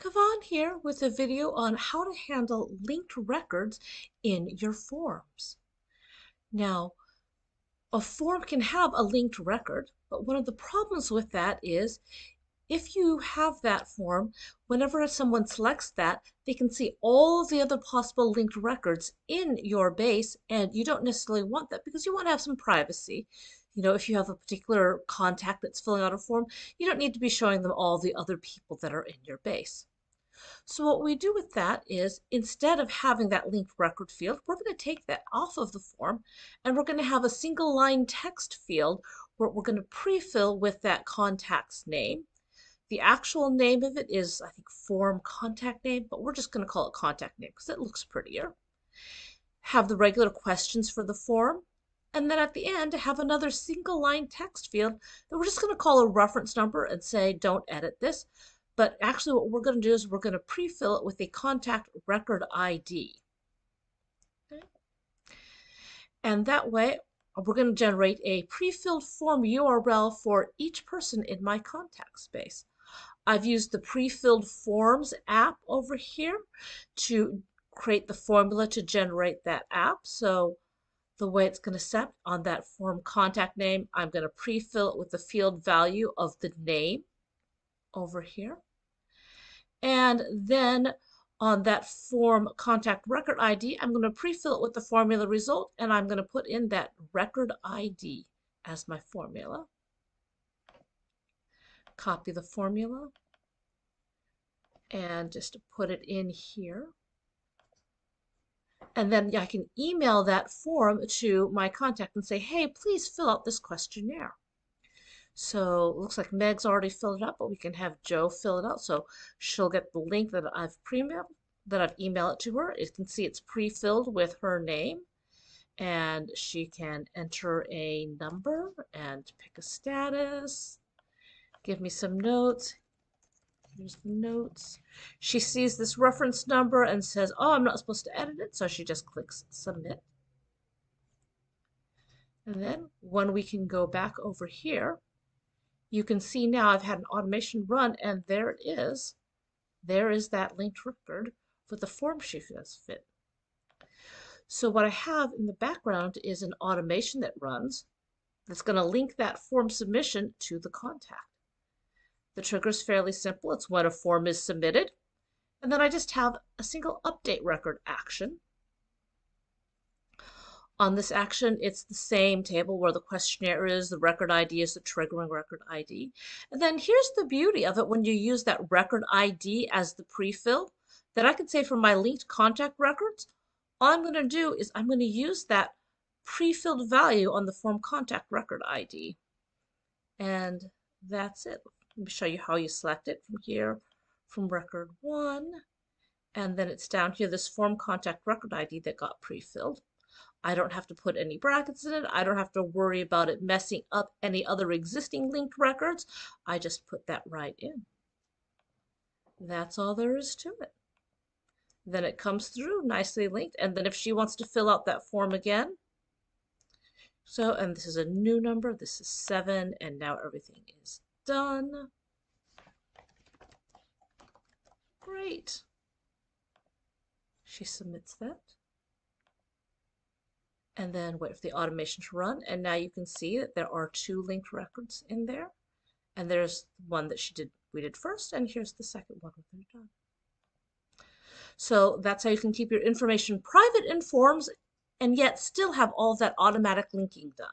Kavan here with a video on how to handle linked records in your forms. Now, a form can have a linked record, but one of the problems with that is if you have that form, whenever someone selects that, they can see all the other possible linked records in your base, and you don't necessarily want that because you want to have some privacy. If you have a particular contact that's filling out a form, you don't need to be showing them all the other people that are in your base. So what we do with that is instead of having that linked record field, we're going to take that off of the form and we're going to have a single line text field where we're going to pre-fill with that contact's name. The actual name of it is, I think, form contact name, but we're just going to call it contact name because it looks prettier. Have the regular questions for the form, and then at the end have another single line text field that we're just going to call a reference number and say don't edit this. But actually what we're going to do is we're going to pre-fill it with a contact record ID. Okay. And that way we're going to generate a pre-filled form URL for each person in my contact space. I've used the pre-filled forms app over here to create the formula to generate that app. So the way it's going to set on that form contact name, I'm going to pre-fill it with the field value of the name over here. And then on that form contact record ID, I'm going to pre-fill it with the formula result, and I'm going to put in that record ID as my formula. Copy the formula and just put it in here. And then I can email that form to my contact and say, hey, please fill out this questionnaire. So it looks like Meg's already filled it out, but we can have Joe fill it out. So she'll get the link that I've emailed it to her. You can see it's pre-filled with her name, and she can enter a number and pick a status. Give me some notes. Here's the notes. She sees this reference number and says, oh, I'm not supposed to edit it, so she just clicks submit. And then when we can go back over here, you can see now I've had an automation run, and there it is. There is that linked record with the form she has fit. So what I have in the background is an automation that runs that's going to link that form submission to the contact. The trigger is fairly simple. It's when a form is submitted. And then I just have a single update record action. On this action, it's the same table where the questionnaire is, the record ID is the triggering record ID. And then here's the beauty of it when you use that record ID as the pre-fill, that I can say for my linked contact records, all I'm going to do is I'm going to use that pre-filled value on the form contact record ID. And that's it. Let me show you how you select it from here, from record 1. And then it's down here, this form contact record ID that got pre-filled. I don't have to put any brackets in it. I don't have to worry about it messing up any other existing linked records. I just put that right in. That's all there is to it. Then it comes through nicely linked. And then if she wants to fill out that form again, and this is a new number, this is 7, and now everything is done. Great. She submits that. And then wait for the automation to run. And now you can see that there are 2 linked records in there. And there's one that we did first, and here's the second one when they're done. So that's how you can keep your information private in forms and yet still have all that automatic linking done.